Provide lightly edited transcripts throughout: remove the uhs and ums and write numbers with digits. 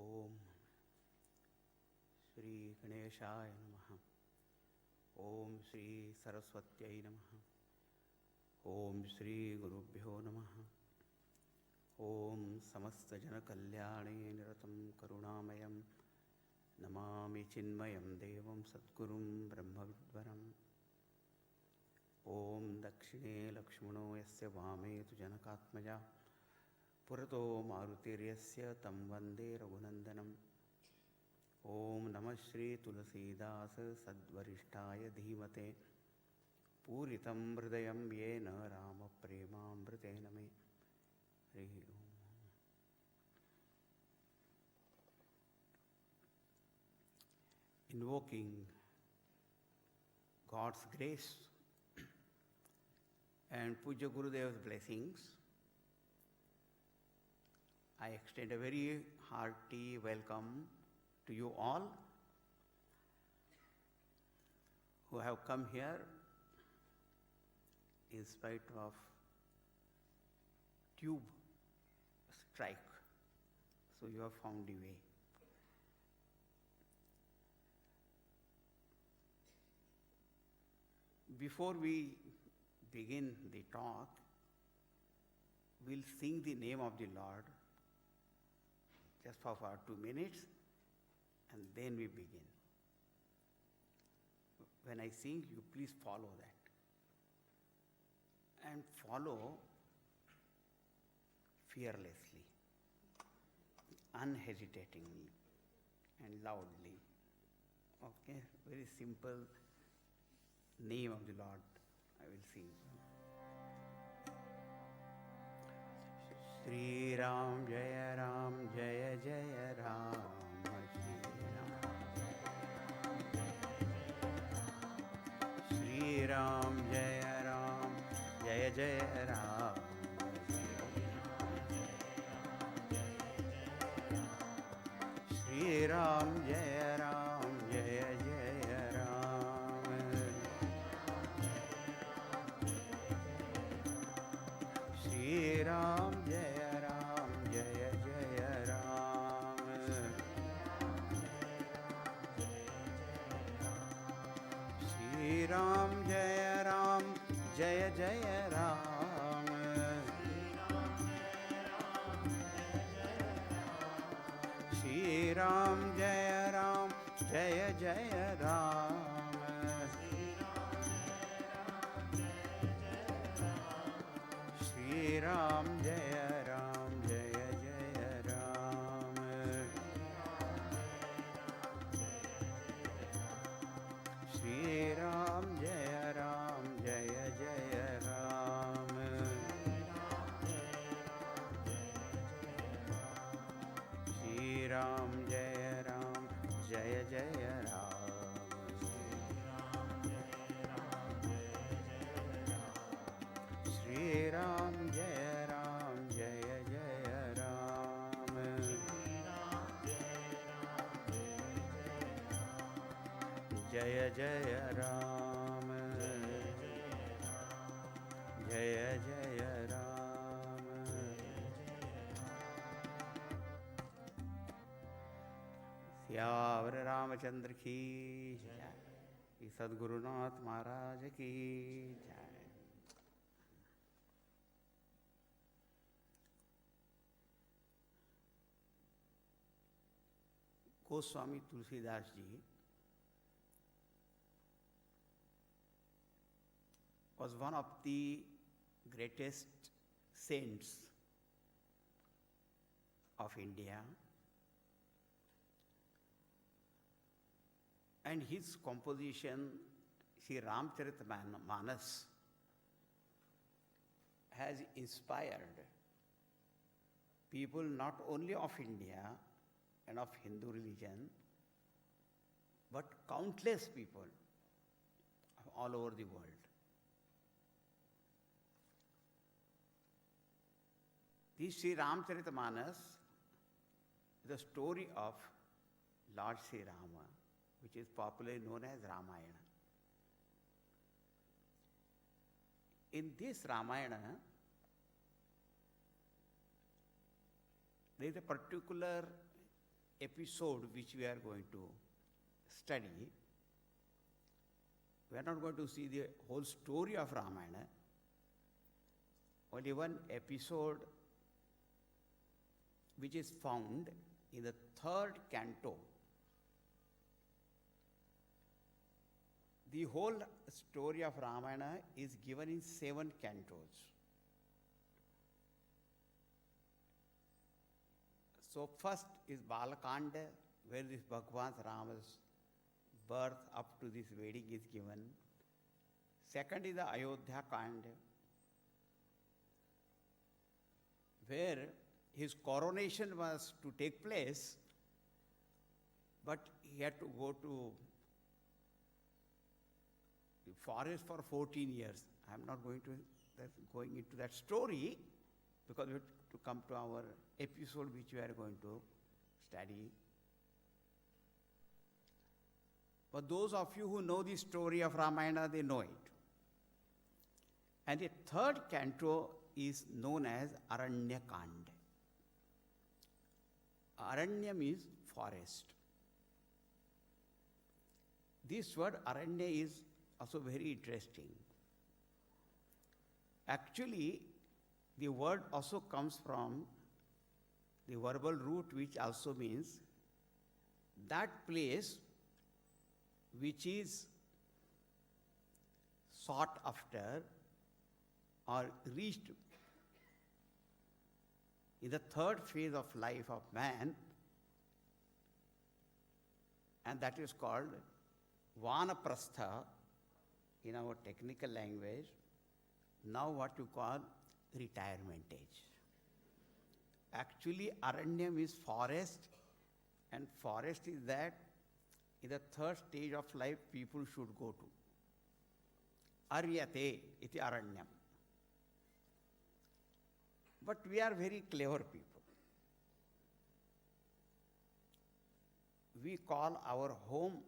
ओम श्री गणेशाय नमः। ओम श्री सरस्वत्यै नमः। ओम श्री गुरुभ्यो नमः। ओम समस्त जन कल्याणे निरतं करुणामयं नमामि चिन्मयं देवं सद्गुरुं ब्रह्मविद्वरम्। ओम दक्षिणे लक्ष्मणो यस्य वामे तु जनकात्मजा पुरतो मारुतिर्यस्य तं वन्दे रघुनन्दनम्। ओम नमः श्री तुलसीदास सद्वरिष्ठाय धीमते पूरितं हृदयं येन रामप्रेमामृतेन मे। हरिः ओम्। Invoking God's grace and Pujya Gurudev's blessings, I extend a very hearty welcome to you all who have come here in spite of tube strike. So you have found the way. Before we begin the talk, we'll sing the name of the Lord just for 2 minutes, and then we begin. When I sing, you please follow that. And follow fearlessly, unhesitatingly, and loudly. Okay? Very simple name of the Lord I will sing. Shri Ram Jaya Ram Jaya Jaya Ram Shri Ram Jaya Ram Jaya Jaya Ram Shri Ram Jaya Ram Jaya Jaya Ram Shri Ram Jaya Ram Jaya Jaya Ram Shri Ram Jaya Ram Jaya Jaya Ram Shri Ram Jaya Ram Jaya Jaya Ram Shri Ram Jaya Ram Jaya Jaya Ram Shri Ram Jaya Ram Jaya Jaya Ram Shri Ram Jaya Ram Jaya Jaya Ram Shri Ram Jaya Ram Jaya Jaya Ram Jaya Jaya Ram Jaya Jaya Ram Siyavar Ramchandra की जय। सद्गुरुनाथ महाराज की जय। Goswami Tulsidas ji was one of the greatest saints of India, and his composition, Sri Ramcharitmanas, has inspired people not only of India and of Hindu religion, but countless people all over the world. This Sri Ramcharitmanas is the story of Lord Sri Rama, which is popularly known as Ramayana. In this Ramayana, there is a particular episode which we are going to study. We are not going to see the whole story of Ramayana. Only one episode which is found in the third canto. The whole story of Ramayana is given in 7 cantos. So first is Balakanda, where this Bhagwan Rama's birth up to this wedding is given. Second is the Ayodhya Kanda, where his coronation was to take place, but he had to go to the forest for 14 years. I am not going into that story, because we have to come to our episode which we are going to study. But those of you who know the story of Ramayana, they know it. And the third canto is known as Aranya Kanda. Aranya means forest. This word Aranya is also very interesting. Actually, the word also comes from the verbal root, which also means that place which is sought after or reached in the third phase of life of man, and that is called Vanaprastha in our technical language, now what you call retirement age. Actually, Aranya means forest, and forest is that in the third stage of life people should go to. Aryate iti Aranyam. But we are very clever people. We call our home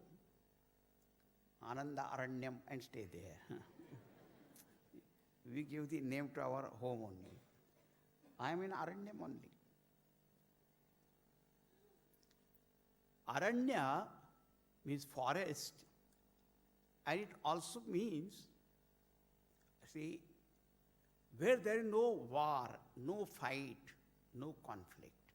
Ananda Aranyam and stay there. We give the name to our home only. I am in Aranyam only. Aranya means forest, and it also means, see, where there is no war, no fight, no conflict.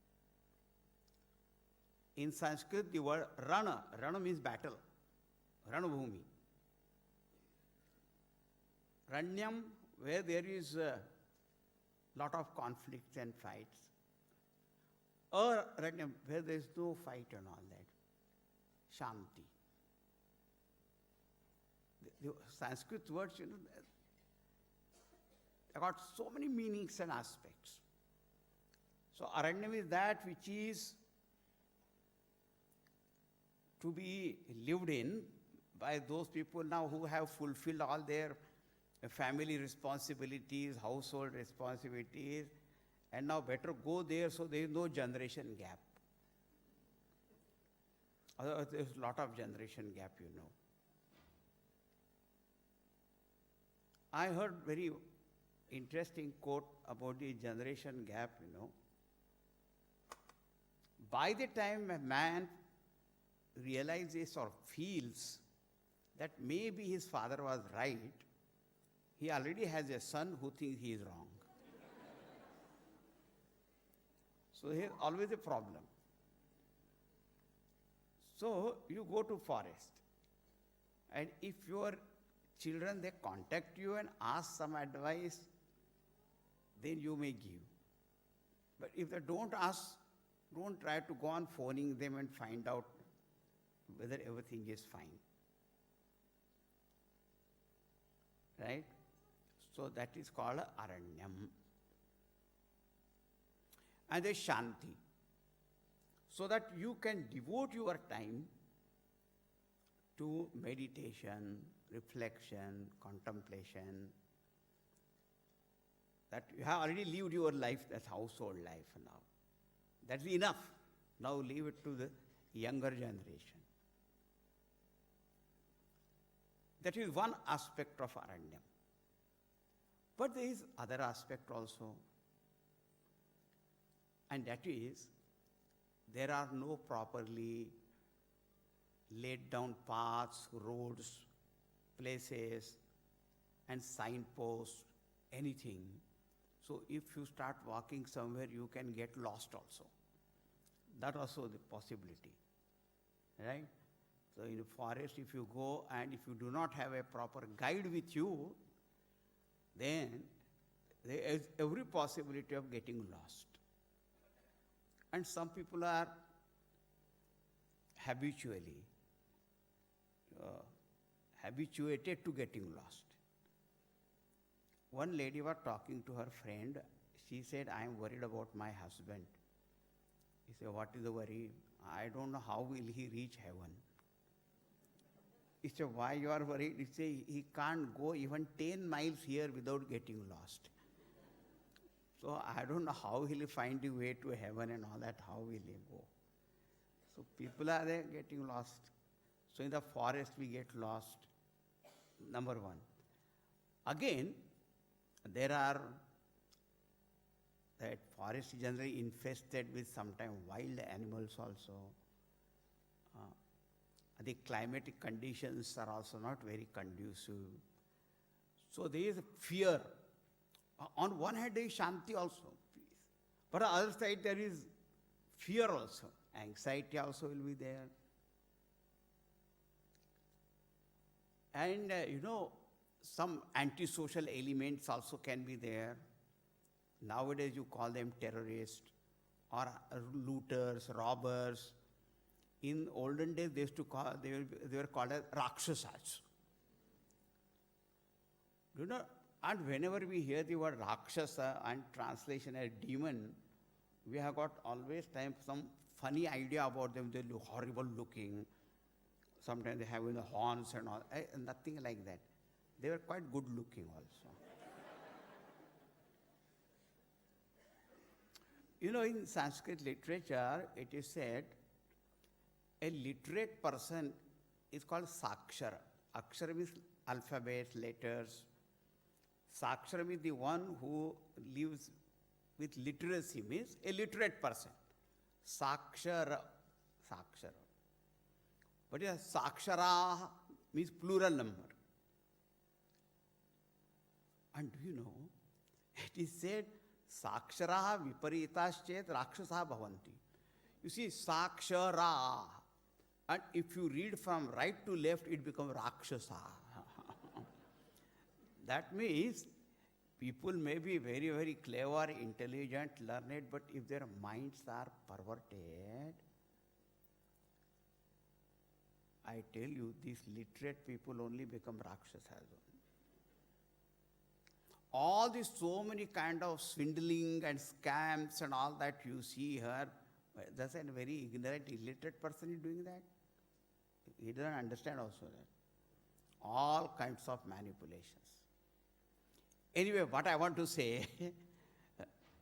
In Sanskrit, the word Rana means battle, Ranabhumi. Ranyam, where there is a lot of conflicts and fights. Ranyam, where there is no fight and all that. Shanti. The Sanskrit words, they got so many meanings and aspects. So Aranyam is that which is to be lived in by those people now who have fulfilled all their family responsibilities, household responsibilities, and now better go there so there is no generation gap. Otherwise, there is a lot of generation gap, I heard very interesting quote about the generation gap, By the time a man realizes or feels that maybe his father was right, he already has a son who thinks he is wrong. So here's always a problem. So you go to forest, and if your children, they contact you and ask some advice, then you may give. But if they don't ask, don't try to go on phoning them and find out whether everything is fine. Right? So that is called Aranyam. And there's Shanti. So that you can devote your time to meditation, reflection, contemplation. That you have already lived your life, that's household life now. That's enough. Now leave it to the younger generation. That is one aspect of Aranyam. But there is other aspect also. And that is there are no properly laid down paths, roads, places, and signposts, anything. So if you start walking somewhere, you can get lost also. That also the possibility, right? So in the forest, if you go and if you do not have a proper guide with you, then there is every possibility of getting lost. And some people are habituated to getting lost. One lady was talking to her friend. She said, I am worried about my husband. He said, what is the worry? I don't know how will he reach heaven. He said, why you are worried? He said, he can't go even 10 miles here without getting lost. So I don't know how he'll find the way to heaven and all that, how will he go? So people are there getting lost. So in the forest we get lost, number one. Again, there are, that forest is generally infested with sometimes wild animals also. The climatic conditions are also not very conducive. So there is fear. On one hand there is shanti also, peace. But on the other side there is fear also. Anxiety also will be there. And some antisocial elements also can be there. Nowadays you call them terrorists or looters, robbers. In olden days they used to call, they were called as Rakshasas. And whenever we hear the word Rakshasa and translation as demon, we have got always some funny idea about them. They look horrible looking. Sometimes they have the horns and all. Nothing like that. They were quite good looking also. In Sanskrit literature, it is said, a literate person is called Sakshara. Akshara means alphabet, letters. Sakshara means the one who lives with literacy, means a literate person. Sakshara. But Sakshara means plural number. And do you know, it is said, Sakshara viparitaschet rakshasa bhavanti. You see, Sakshara. And if you read from right to left, it becomes Rakshasa. That means people may be very, very clever, intelligent, learned, but if their minds are perverted, I tell you, these literate people only become Rakshasas. All these so many kind of swindling and scams and all that you see here, does a very ignorant, illiterate person is doing that? He doesn't understand also that. All kinds of manipulations. Anyway, what I want to say,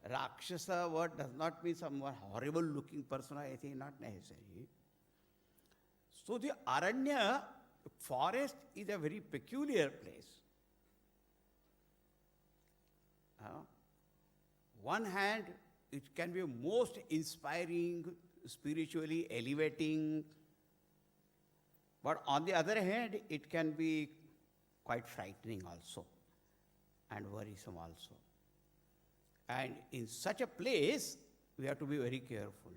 Rakshasa word does not mean some horrible looking person or anything, not necessary. So the Aranya, forest, is a very peculiar place. One hand, it can be most inspiring, spiritually elevating, but on the other hand, it can be quite frightening also and worrisome also. And in such a place, we have to be very careful.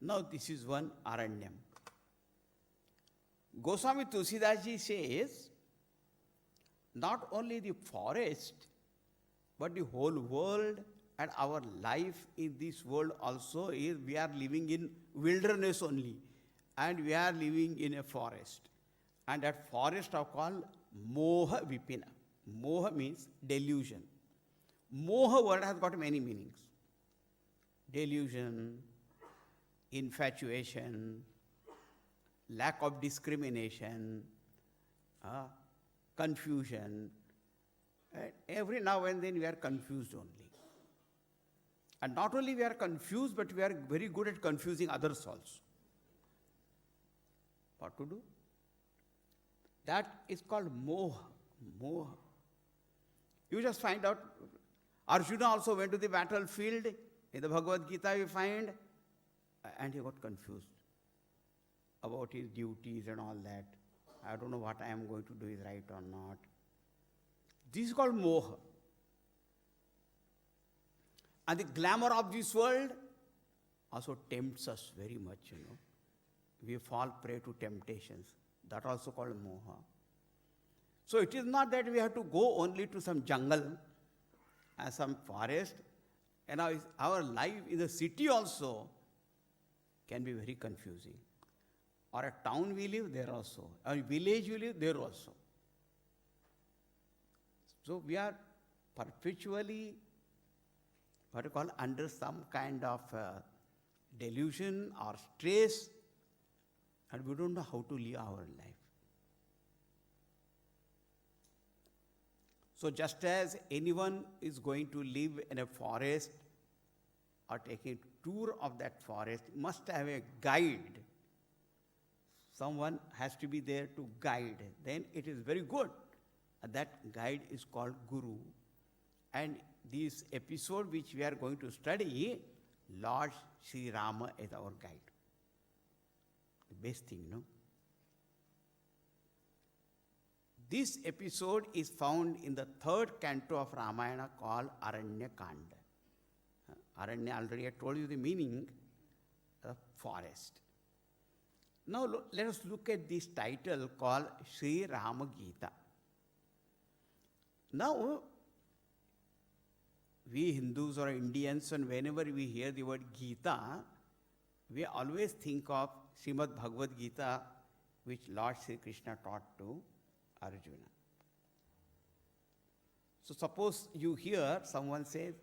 Now, this is one Aranyam. Goswami Tulsidas Ji says, not only the forest, but the whole world and our life in this world also is, we are living in wilderness only. And we are living in a forest. And that forest are called Moha Vipina. Moha means delusion. Moha word has got many meanings. Delusion, infatuation, lack of discrimination, confusion. Every now and then we are confused only. And not only we are confused, but we are very good at confusing others also. What to do? That is called moha. Moha. You just find out, Arjuna also went to the battlefield. In the Bhagavad Gita we find, And he got confused about his duties and all that. I don't know what I am going to do is right or not. This is called moha. And the glamour of this world also tempts us very much, We fall prey to temptations. That also called moha. So it is not that we have to go only to some jungle and some forest. And our life in the city also can be very confusing. Or a town we live, there also. Or a village we live, there also. So we are perpetually, under some kind of delusion or stress, and we don't know how to live our life. So just as anyone is going to live in a forest or taking a tour of that forest, must have a guide. Someone has to be there to guide. Then it is very good. That guide is called Guru. And this episode which we are going to study, Lord Sri Rama is our guide. The best thing, This episode is found in the 3rd canto of Ramayana called Aranya Kanda. Aranya, already I told you the meaning of forest. Now let us look at this title called Sri Rama Gita. Now, we Hindus or Indians, and whenever we hear the word Gita, we always think of Srimad Bhagavad Gita, which Lord Sri Krishna taught to Arjuna. So suppose you hear someone says,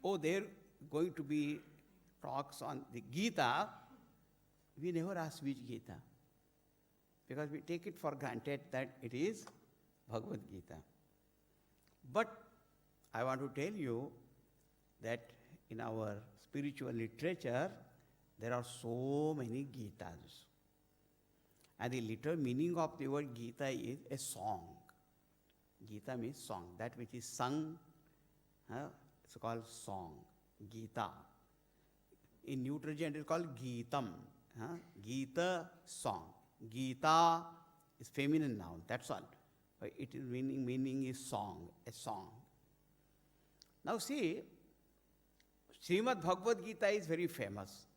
oh, there are going to be talks on the Gita, we never ask which Gita, because we take it for granted that it is Bhagavad Gita. But I want to tell you that in our spiritual literature, there are so many Gitas. And the literal meaning of the word Gita is a song. Gita means song, that which is sung, it's called song, Gita. In New Testament, it is called Gitam. Gita, song. Gita is feminine noun, that's all. But it is meaning is song, a song. Now see, Srimad Bhagavad Gita is very famous.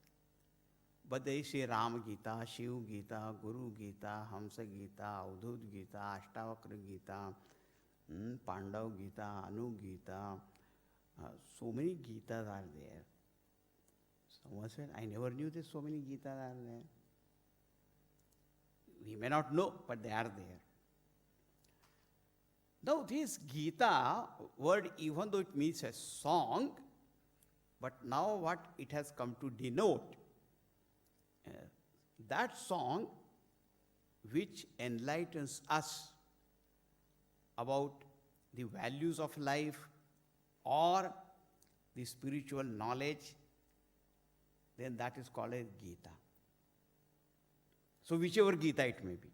But there is Sri Ram Gita, Shiv Gita, Guru Gita, Hamsa Gita, Avdut Gita, Ashtavakra Gita, Pandav Gita, Anu Gita. So many Gitas are there. Someone said, I never knew that so many Gitas are there. We may not know, but they are there. Now this Gita word, even though it means a song, but now what it has come to denote, that song which enlightens us about the values of life or the spiritual knowledge, then that is called a Gita. So whichever Gita it may be.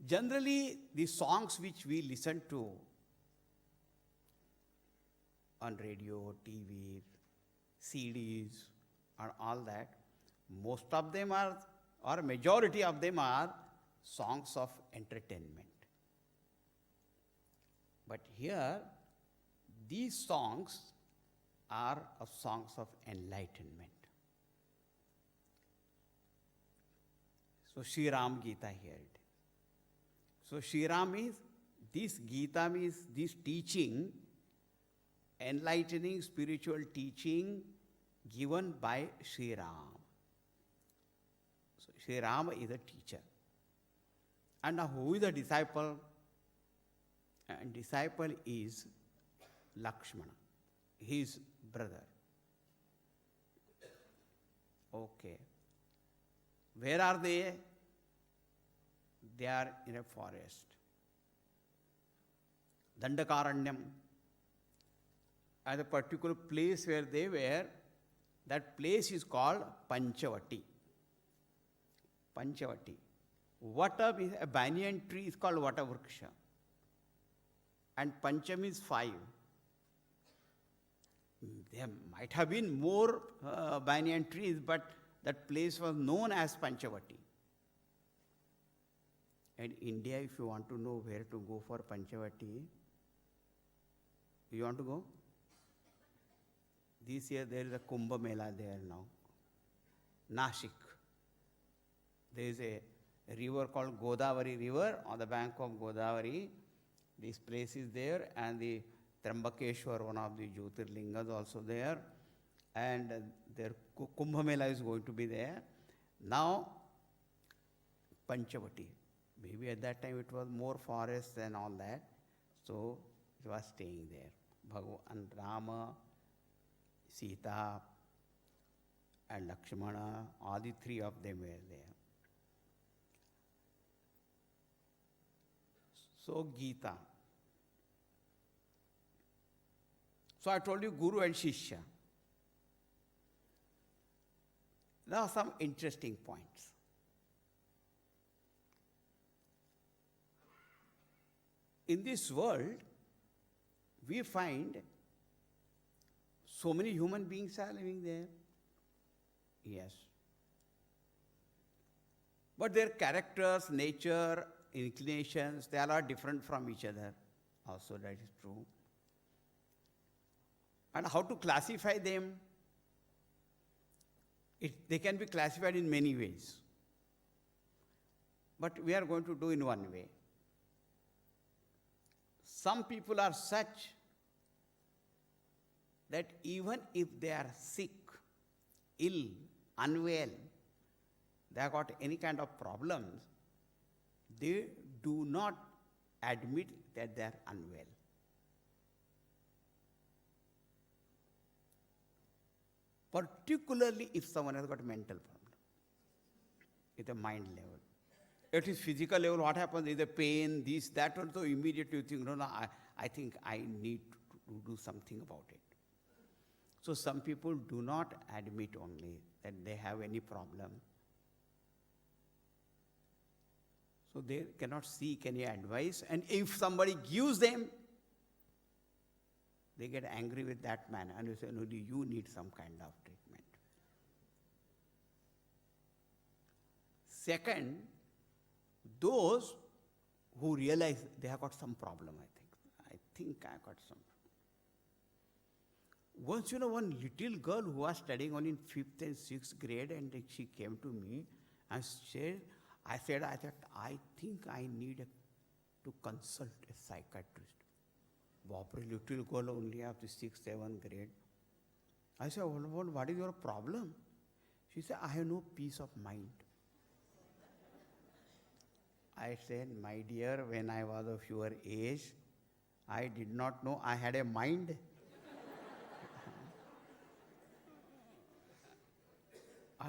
Generally, the songs which we listen to on radio, TV, CDs, and all that, most of them are, or majority of them are, songs of entertainment. But here, these songs are songs of enlightenment. So Sri Ram Gita here it is. So Sri Ram means, this Gita means this teaching, enlightening spiritual teaching given by Sri Ram. So Sri Ram is a teacher. And now who is the disciple? And disciple is Lakshmana, his brother. Okay. Where are they? They are in a forest. Dandakaranyam. At a particular place where they were, that place is called Panchavati. Panchavati. Vata is a banyan tree is called Vata Vriksha. And Pancham is 5. There might have been more banyan trees, but that place was known as Panchavati. And India, if you want to know where to go for Panchavati, you want to go? This year there is a Kumbh Mela there now. Nashik. There is a river called Godavari River on the bank of Godavari. This place is there, and the Trambakeshwar, one of the Jyotirlingas, also there. And their Kumbh Mela is going to be there. Now, Panchavati. Maybe at that time it was more forest and all that. So it was staying there. Bhagavan Rama, Sita, and Lakshmana, all the three of them were there. So Gita. So I told you Guru and Shishya. Now some interesting points. In this world, we find so many human beings are living there. Yes. But their characters, nature, inclinations, they all are different from each other. Also, that is true. And how to classify them? They can be classified in many ways. But we are going to do in one way. Some people are such that even if they are sick, ill, unwell, they have got any kind of problems, they do not admit that they are unwell. Particularly if someone has got a mental problem, at the mind level. At his physical level, what happens is a pain, this, that, and so immediately you think, no, I think I need to do something about it. So some people do not admit only that they have any problem. So they cannot seek any advice, and if somebody gives them, they get angry with that man and you say, no, you need some kind of treatment. Second, those who realize they have got some problem, I think I got some. Once, one little girl who was studying only in 5th and 6th grade, and she came to me and I said, I think I need to consult a psychiatrist. Bapre, little girl only of the 6th, 7th grade. I said, well, what is your problem? She said, I have no peace of mind. I said, my dear, when I was of your age, I did not know I had a mind.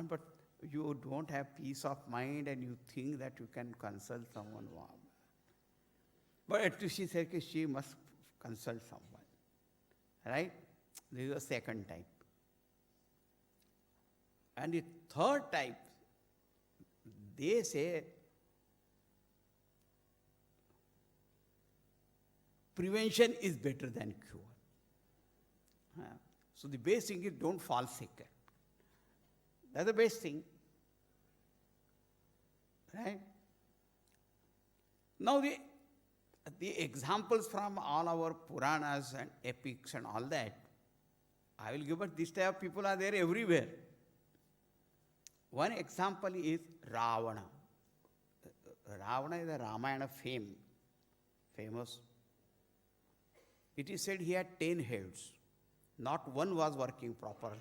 But you don't have peace of mind and you think that you can consult someone. But at least she said she must consult someone. Right? This is the second type. And the third type, they say, prevention is better than cure. So the best thing is don't fall sick. That's the best thing. Right? Now the examples from all our Puranas and epics and all that, I will give, but this type of people are there everywhere. One example is Ravana. Ravana is a Ramayana famous. It is said he had 10 heads. Not one was working properly.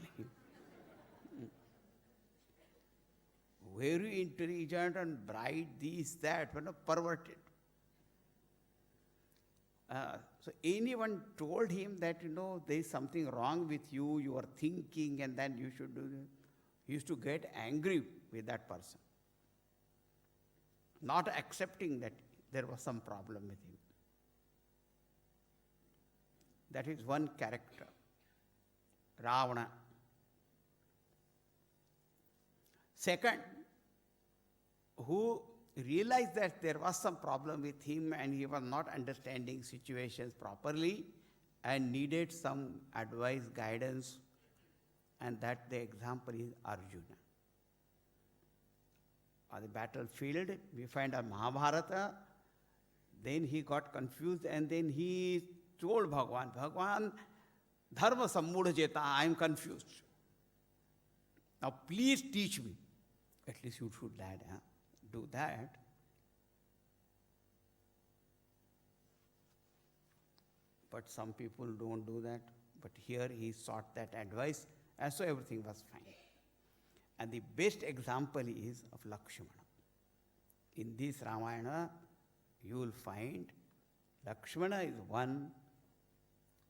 Very intelligent and bright, this, that, perverted. So anyone told him that, there is something wrong with you, you are thinking, and then you should do this. He used to get angry with that person, not accepting that there was some problem with him. That is one character, Ravana. Second, who realized that there was some problem with him and he was not understanding situations properly, and needed some advice, guidance, and that the example is Arjuna. On the battlefield, we find a Mahabharata, then he got confused and then he told Bhagavan, Bhagavan, dharma sammudha jeta, I am confused. Now please teach me. At least you should do that. But some people don't do that. But here he sought that advice, and so everything was fine. And the best example is of Lakshmana. In this Ramayana, you will find Lakshmana is one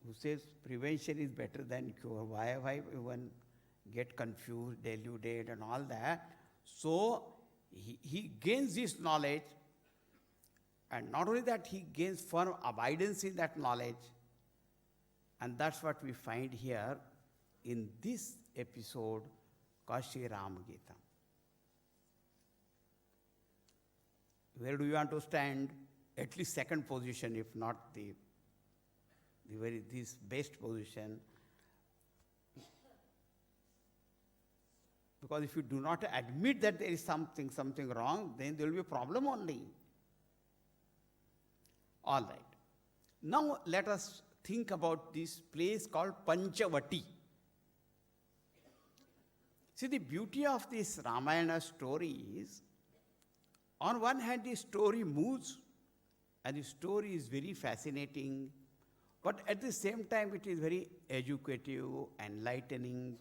who says prevention is better than cure. Why one get confused, deluded and all that? So he gains this knowledge, and not only that, he gains firm abidance in that knowledge. And that's what we find here in this episode called Sri Ram Gita. Where do you want to stand? At least second position, if not this best position. Because if you do not admit that there is something wrong, then there will be a problem only. All right. Now let us think about this place called Panchavati. See, the beauty of this Ramayana story is, on one hand, the story moves, and the story is very fascinating, but at the same time, it is very educative, enlightening.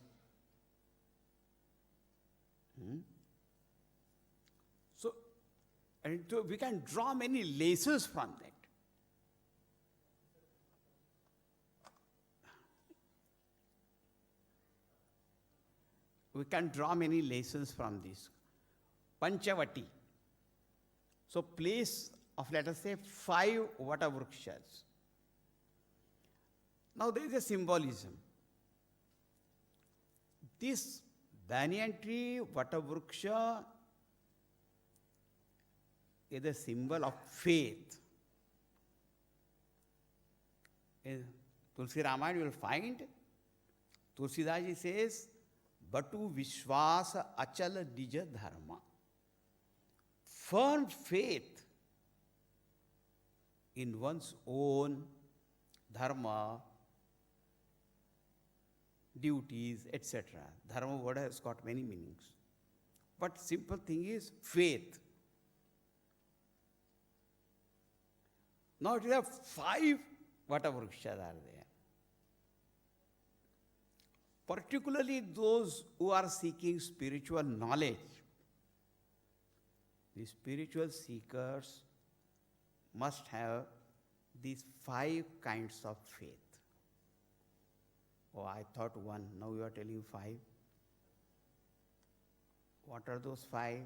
So we can draw many lessons from that. We can draw many lessons from this. Panchavati. So place of, let us say, 5 Vatavruksha. Now there is a symbolism. This banyan tree, Vatavruksha, is a symbol of faith. In Tulsi Ramayana you will find, Tulsidas ji says, Batu Vishwasa Achala Nija Dharma. Firm faith in one's own dharma, duties, etc. Dharma word has got many meanings. But simple thing is faith. Now it is a 5 Vatavruksha are there. Particularly those who are seeking spiritual knowledge. The spiritual seekers must have these 5 kinds of faith. Oh, I thought 1, now you are telling 5. What are those 5?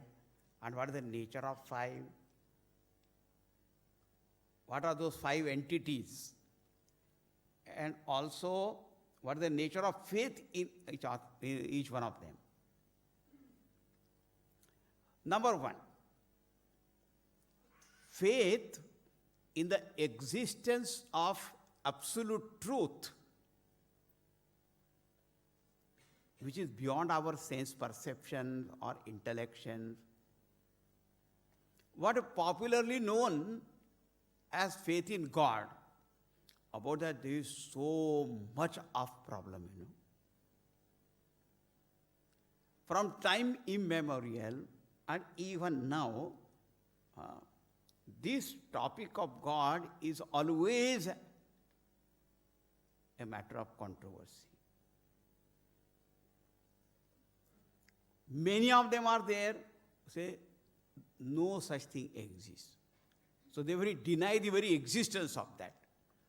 And what is the nature of 5? What are those 5 entities? And also, what is the nature of faith in each one of them? Number 1, faith in the existence of absolute truth, which is beyond our sense perception or intellection. What is popularly known as faith in God, about that there is so much of problem, From time immemorial and even now, this topic of God is always a matter of controversy. Many of them are there, say, no such thing exists. So they deny the very existence of that.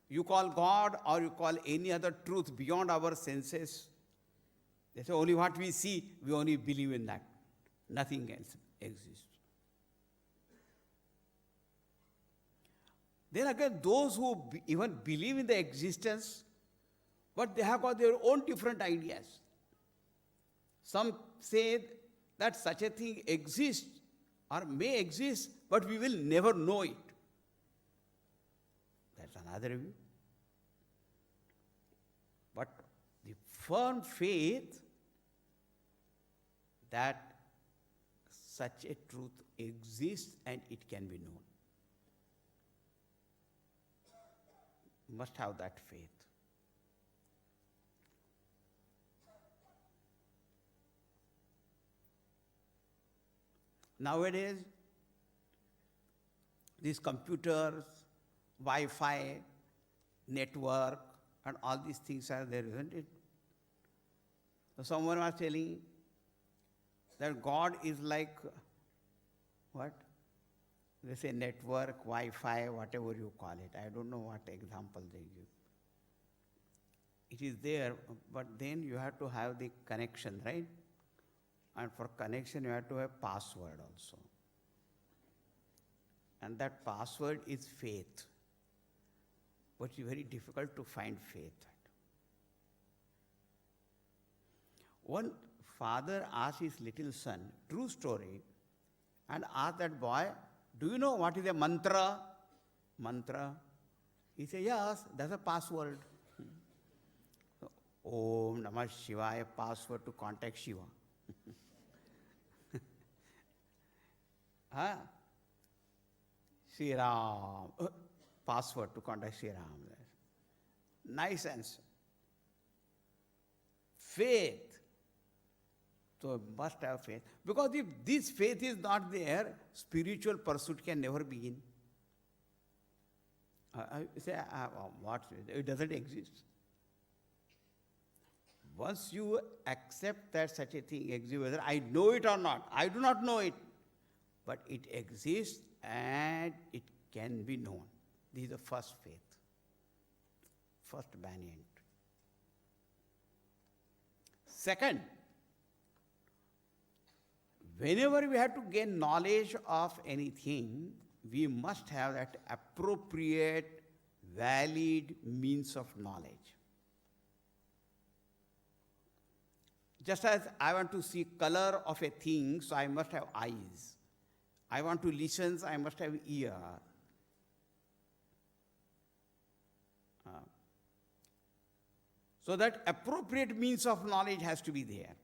You call God or you call any other truth beyond our senses. They say only what we see, we only believe in that. Nothing else exists. Then again, those who even believe in the existence, but they have got their own different ideas. Some say that such a thing exists or may exist, but we will never know it. That's another view. firm faith that such a truth exists and it can be known. Must have that faith. Nowadays, these computers, Wi-Fi, network, and all these things are there, isn't it? So someone was telling that God is like, what? They say network, Wi-Fi, whatever you call it. I don't know what example they give. It is there, but then you have to have the connection, right? And for connection, you have to have password also. And that password is faith. But it's very difficult to find faith. One father asked his little son, true story, and asked that boy, do you know what is a mantra? Mantra? He said, yes, that's a password. Om Namah Shivaya, password to contact Shiva. Huh? Sri Ram, password to contact Sri Ram. Nice answer. Faith. So must have faith. Because if this faith is not there, spiritual pursuit can never begin. You say, what? It doesn't exist. Once you accept that such a thing exists, whether I know it or not, I do not know it, but it exists and it can be known. This is the first faith, first banyan tree. Second, whenever we have to gain knowledge of anything, we must have that appropriate, valid means of knowledge. Just as I want to see color of a thing, so I must have eyes. I want to listen, so I must have ear. So that appropriate means of knowledge has to be there.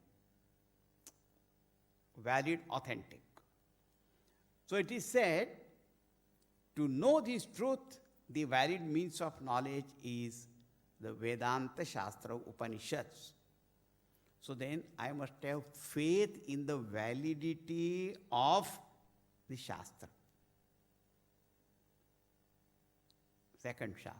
Valid, authentic. So it is said, to know this truth, the valid means of knowledge is the Vedanta Shastra Upanishads. So then I must have faith in the validity of the Shastra. Second Shastra.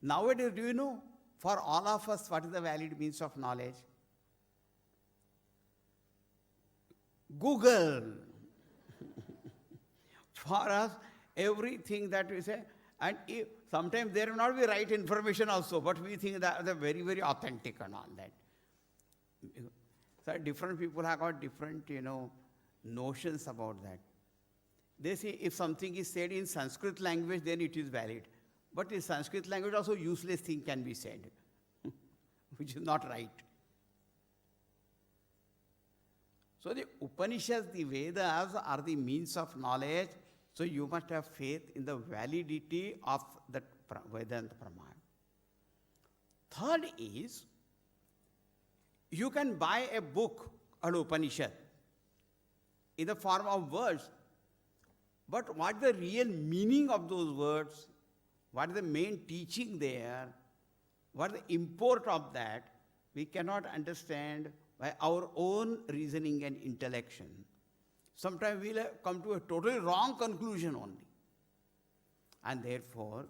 Nowadays, do you know, for all of us, what is the valid means of knowledge? Google. For us, everything that we say, and if, sometimes there may not be right information also, but we think that they're very, very authentic and all that. So different people have got different, notions about that. They say if something is said in Sanskrit language, then it is valid. But in Sanskrit language also useless thing can be said, which is not right. So the Upanishads, the Vedas are the means of knowledge. So you must have faith in the validity of that Vedanta Pramana. Third is, you can buy a book, an Upanishad, in the form of words. But what is the real meaning of those words? What is the main teaching there? What is the import of that? We cannot understand by our own reasoning and intellection. Sometimes we'll come to a totally wrong conclusion only. And therefore,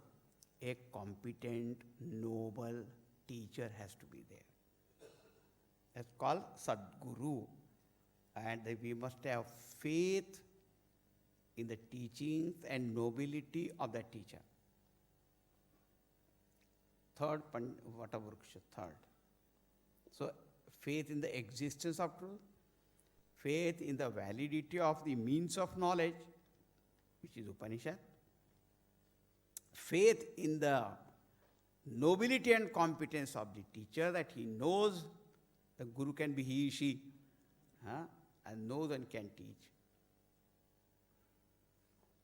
a competent, noble teacher has to be there. That's called Sadguru. And we must have faith in the teachings and nobility of the teacher. Third, Vatavruksha, third. So, faith in the existence of truth, faith in the validity of the means of knowledge, which is Upanishad, faith in the nobility and competence of the teacher, that he knows the Guru can be he, she, and knows and can teach.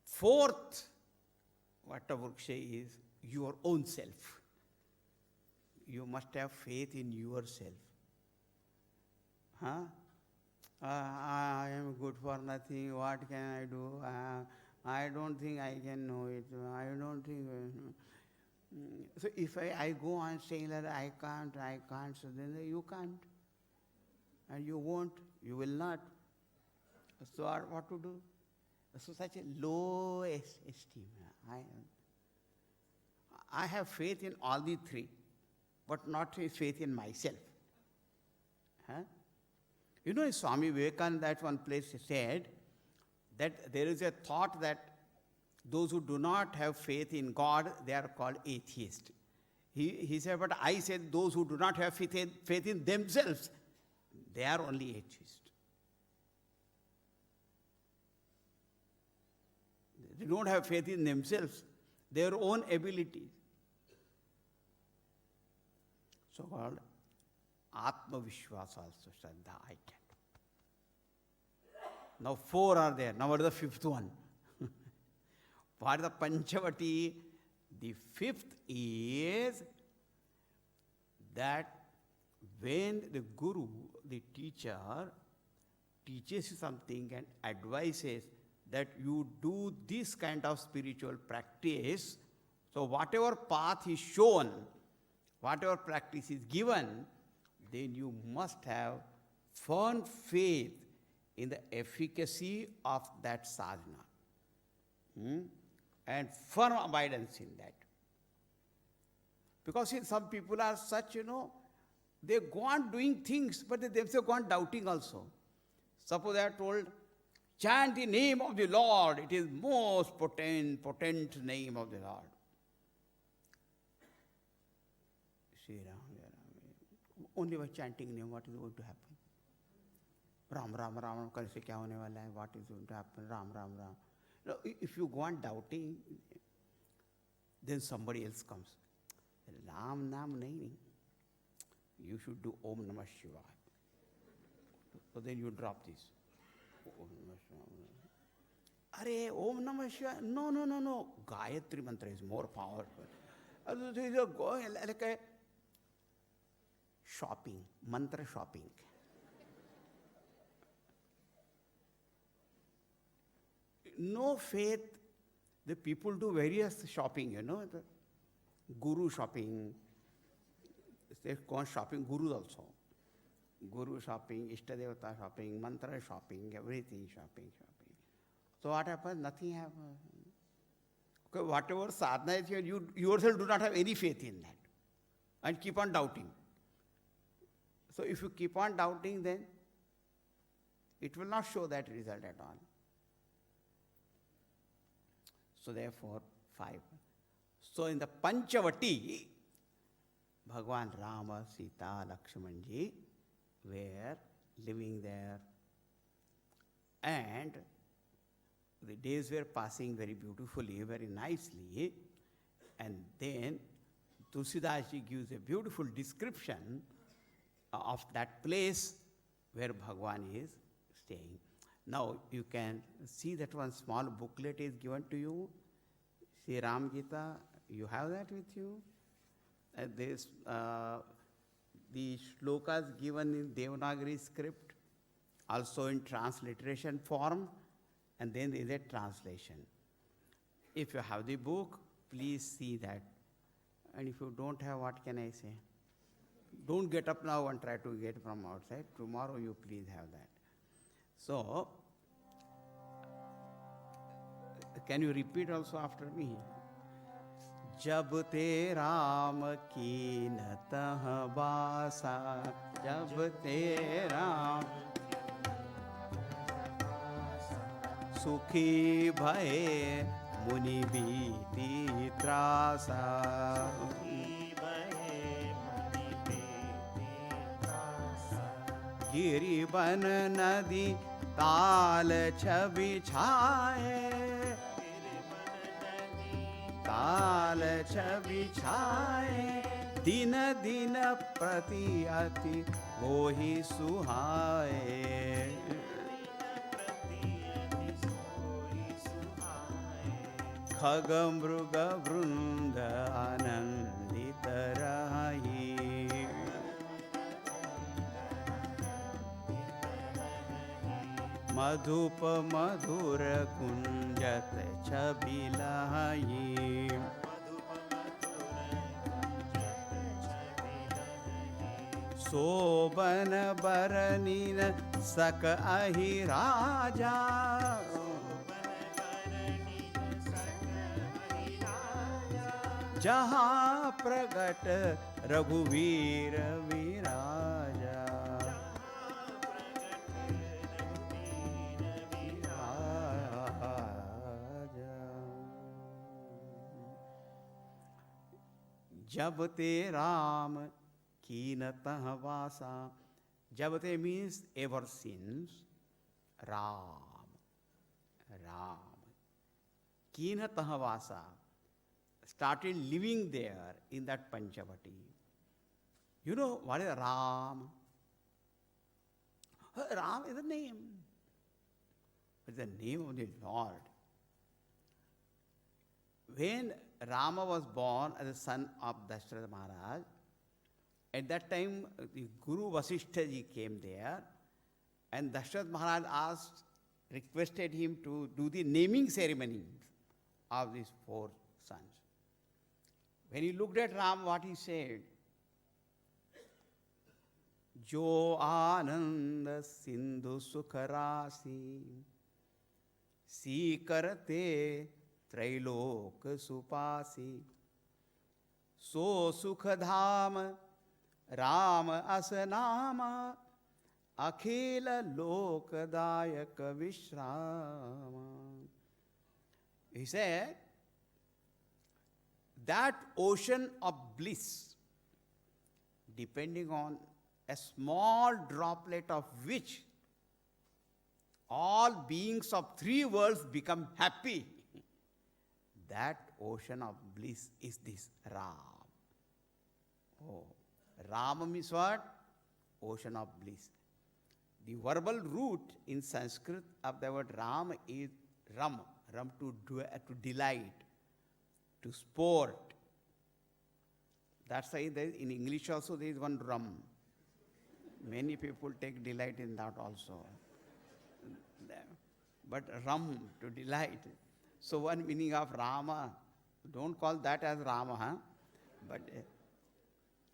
Fourth, Vatavruksha is your own self. You must have faith in yourself. Huh? I am good for nothing. What can I do? I don't think I can know it. I don't think. So if I go on saying that I can't, so then you can't. And you won't, you will not. So what to do? So such a low esteem. I have faith in all the three, but not faith in myself. Huh? You know, Swami Vivekananda at one place said that there is a thought that those who do not have faith in God, they are called atheists. He said, but I said those who do not have faith in themselves, they are only atheists. They don't have faith in themselves, their own abilities. So called Atma Vishwas also, Shraddha, I can. Now 4 are there. Now what is the 5th one? For the Panchavati, the 5th is that when the Guru, the teacher, teaches you something and advises that you do this kind of spiritual practice, so whatever path is shown, whatever practice is given, then you must have firm faith in the efficacy of that sadhana. And firm abidance in that. Because some people are such, they go on doing things, but they themselves go on doubting also. Suppose they are told, chant the name of the Lord, it is most potent name of the Lord. Shri Ram, only by chanting name, what is going to happen? Ram, Ram, Ram, kaise kya hone wala hai? What is going to happen? Ram, Ram, Ram. If you go on doubting, then somebody else comes. Ram, Nam, nahi. You should do Om Namah Shivaya. So then you drop this. Om Namah Shivaya. Are, Om Namah Shivaya? No. Gayatri mantra is more powerful. So you are going like a shopping, mantra shopping. No faith, the people do various shopping, the guru shopping, they go on shopping, gurus also. Guru shopping, Ishtadevata shopping, mantra shopping, everything shopping. So what happens? Nothing happens. Okay, whatever sadhana is here, you yourself do not have any faith in that and keep on doubting. So if you keep on doubting, then it will not show that result at all. So therefore, 5. So in the Panchavati, Bhagwan Rama, Sita, Lakshmanji were living there, and the days were passing very beautifully, very nicely, and then Tulsidas-ji gives a beautiful description of that place where Bhagwan is staying. Now you can see that one small booklet is given to you. Sri Ram Gita, you have that with you? The shlokas given in Devanagari script, also in transliteration form, and then there is a translation. If you have the book, please see that. And if you don't have, what can I say? Don't get up now and try to get from outside. Tomorrow you please have that. So, can you repeat also after me? जब ते राम की न तह बासा, जब ते राम सुखी भये मुनि बीती त्रासा, गिरि बन नदी ताल छवि छाए, ताल छवि छाए, दिन दिन प्रति अति मोहि सुहाए। खग मृग वृंद आनंदित रही, मधुप मधुर कुंजत छबि लही, शोभन बरनीन सक अहि राजा, जहाँ प्रगट रघुवीर विराजा, जब ते राम कीनतः वासा. जब ते means ever since Ram, कीनतः Vasa, started living there in that Panchavati. You know what is Ram? Ram is a name. It's the name of the Lord. When Rama was born as a son of Dashrath Maharaj, at that time the Guru Vasishtha ji came there, and Dashrath Maharaj requested him to do the naming ceremonies of these 4 sons. When he looked at Ram, what he said? Jo Ananda Sindhu Sukharasi, Sikarate Trailok Supasi, So Sukhadham Ram Asanama, Akhila Lokadayaka Vishrama. He said, that ocean of bliss, depending on a small droplet of which all beings of 3 worlds become happy, that ocean of bliss is this Ram. Oh, Ram means what? Ocean of bliss. The verbal root in Sanskrit of the word Ram is Ram. Ram to delight, to sport. That's why in English also there is one rum. Many people take delight in that also. But rum, to delight. So one meaning of Rama, don't call that as Rama, huh? But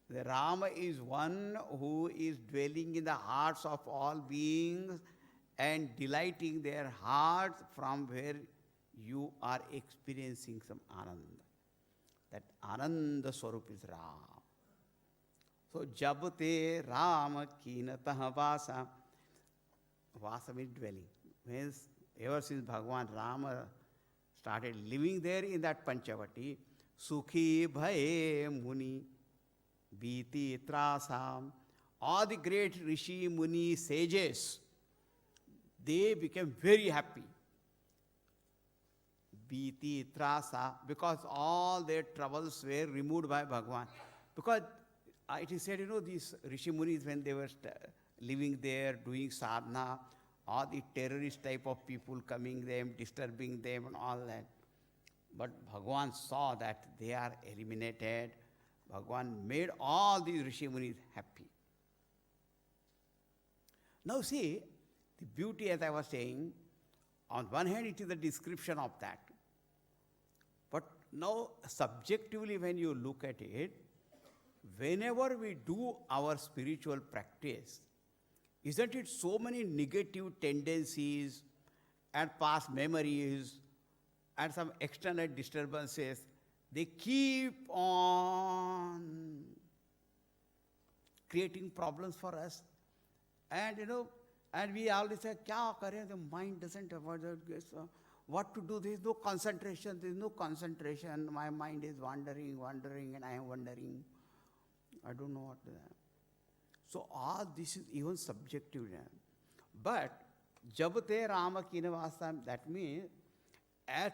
the Rama is one who is dwelling in the hearts of all beings and delighting their hearts from where you are experiencing some Ananda. That Ananda Swarup is Ram. So, Jabte Ram Kinatah Vasa. Vasa means dwelling. Means ever since Bhagavan Rama started living there in that Panchavati, Sukhi Bhaye Muni, Biti Trasam, all the great Rishi, Muni, sages, they became very happy. Biti Trasa, because all their troubles were removed by Bhagavan. Because it is said, these Rishi Munis, when they were living there, doing sadhana, all the terrorist type of people coming them, disturbing them and all that. But Bhagavan saw that they are eliminated. Bhagavan made all these Rishi Munis happy. Now see, the beauty, as I was saying, on one hand it is a description of that. But now subjectively when you look at it, whenever we do our spiritual practice, isn't it so many negative tendencies and past memories and some external disturbances, they keep on creating problems for us. And and we always say, kya kare? The mind doesn't have what to do. There is no concentration. There is no concentration. My mind is wandering, and I am wondering. I don't know what to do. So all this is even subjective. But Jabate Rama Kinavasa, that means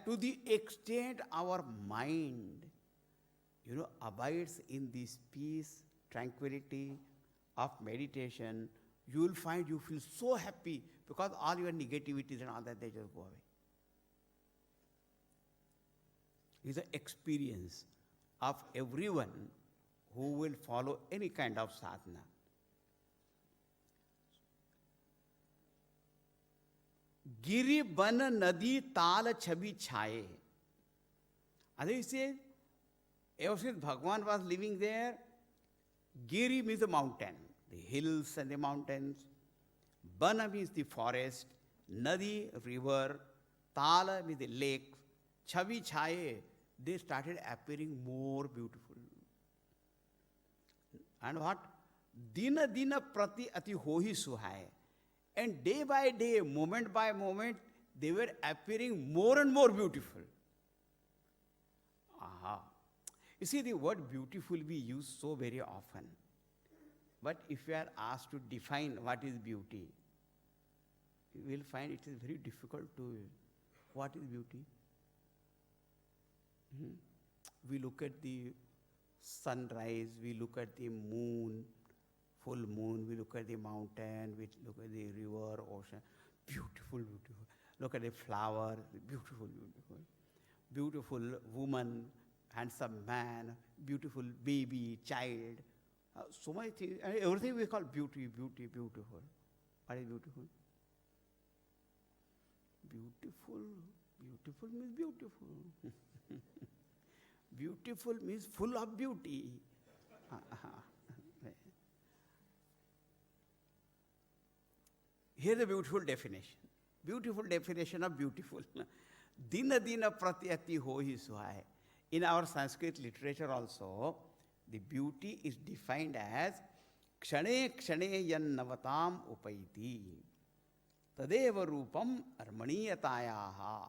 to the extent our mind, abides in this peace, tranquility of meditation, you will find you feel so happy because all your negativities and all that, they just go away. is an experience of everyone who will follow any kind of sadhana. Giri bana nadi tala chabi chaye. And he says, ever since Bhagavan was living there, Giri means the mountain, the hills and the mountains. Bana means the forest, Nadi, river, Tala means the lake, Chavi Chaye, they started appearing more beautiful. And what? Dina Dina Prati Ati Hohi Suhai. And day by day, moment by moment, they were appearing more and more beautiful. Aha. You see, the word beautiful we use so very often. But if we are asked to define what is beauty, you will find it is very difficult to. What is beauty? We look at the sunrise, we look at the moon, full moon, we look at the mountain, we look at the river, ocean. Beautiful, beautiful. Look at the flower, beautiful, beautiful. Beautiful woman, handsome man, beautiful baby, child. So many things. Everything we call beauty, beauty, beautiful. What is beautiful? Beautiful. Beautiful means beautiful. Beautiful means full of beauty. Here's a beautiful definition. Beautiful definition of beautiful. Dina dina pratyati hohi suhai. In our Sanskrit literature also, the beauty is defined as kshane kshane yan navatam upaiti. Tadeva rupam armaniyatayaha.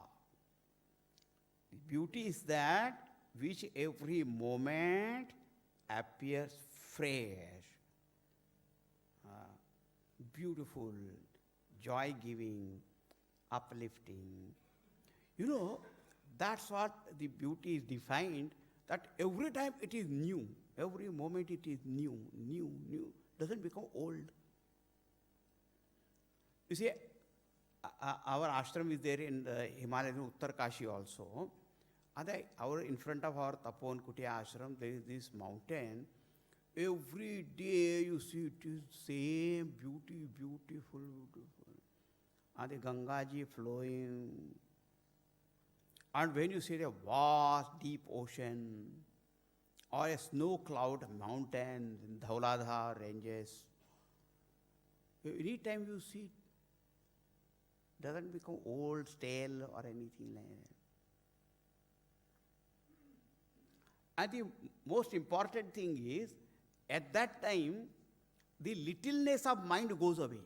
The beauty is that which every moment appears fresh, beautiful, joy-giving, uplifting. You know, that's what the beauty is defined, that every time it is new. Every moment it is new, new, new. Doesn't become old. You see, our ashram is there in the Himalayas, in Uttarkashi also. In front of our Tapon Kutia ashram, there is this mountain. Every day you see it is same beauty, beautiful, beautiful. And the Gangaji flowing. And when you see a vast, deep ocean, or a snow cloud mountain in Dhauladhar ranges, any time you see it, doesn't become old, stale, or anything like that. And the most important thing is, at that time, the littleness of mind goes away.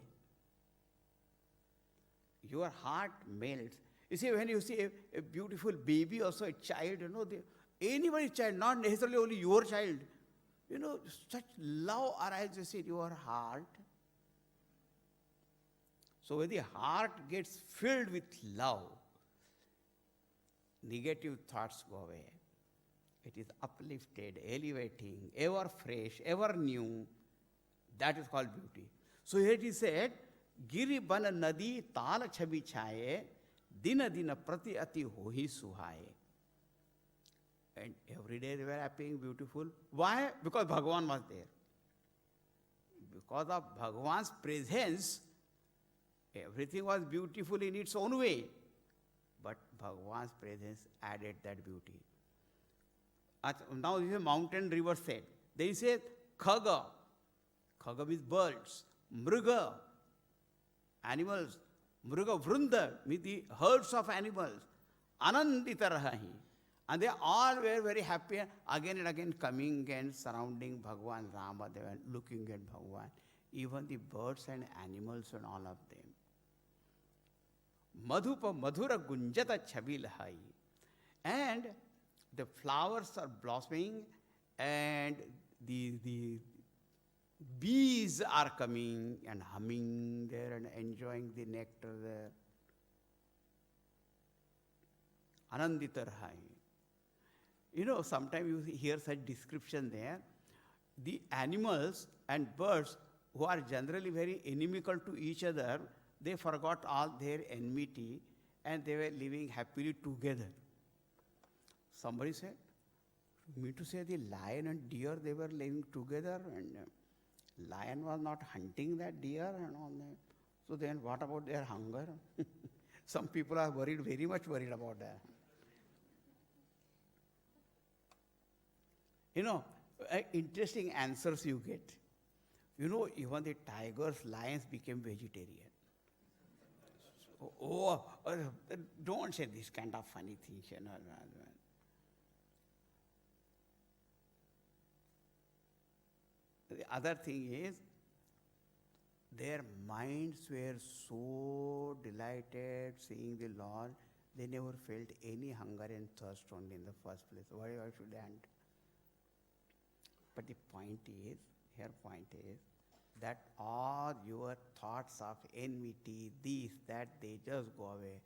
Your heart melts. You see, when you see a beautiful baby, also a child, anybody's child, not necessarily only your child, such love arises in your heart. So when the heart gets filled with love, negative thoughts go away. It is uplifted, elevating, ever fresh, ever new. That is called beauty. So here it is said, Giri bana nadi tala chabi chaye, dina dina prati ati hohi suhaye. And every day they were appearing beautiful. Why? Because Bhagavan was there. Because of Bhagavan's presence, everything was beautiful in its own way. But Bhagavan's presence added that beauty. Now this is a mountain river said. Then he said, Khaga. Khaga means birds. Mruga, animals. Mruga vrunda means the herds of animals. Ananditarahi. And they all were very happy, again and again coming and surrounding Bhagavan Rama. They were looking at Bhagavan. Even the birds and animals and all of them. Madhupa madhura gunjata chabilhai. And the flowers are blossoming and the bees are coming and humming there and enjoying the nectar there. Ananditarhai. Sometimes you hear such description there. The animals and birds who are generally very inimical to each other, they forgot all their enmity and they were living happily together. somebody said, me to say the lion and deer, they were living together, and lion was not hunting that deer and all that. So then what about their hunger? Some people are worried, very much worried about that. Interesting answers you get. Even the tigers, lions became vegetarian. Don't say this kind of funny things. The other thing is, their minds were so delighted seeing the Lord, they never felt any hunger and thirst only in the first place. Why should they hunt? But the point is, that all your thoughts of enmity, this, that, they just go away.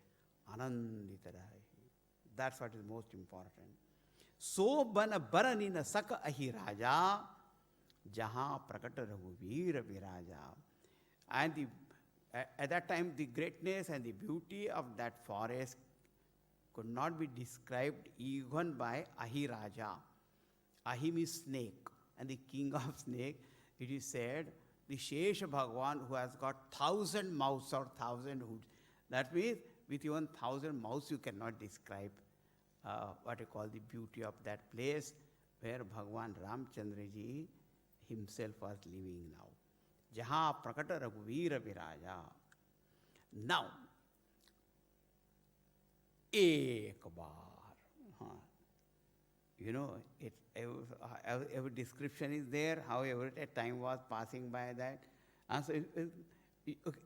Ananditarahi. That's what is most important. So ban baranina saka ahi raja, jaha prakata raghuveer viraja. And at that time, the greatness and the beauty of that forest could not be described even by Ahiraja. Ahi means snake, and the king of snake, it is said, the Shesha Bhagavan, who has got 1,000 mouths or 1,000 hoods. That means with even 1,000 mouths you cannot describe what you call the beauty of that place where Bhagavan Ramchandra ji himself was living now. Jaha prakata raghuveer viraja. Now, ek baar. Every description is there, however, time was passing by that. And so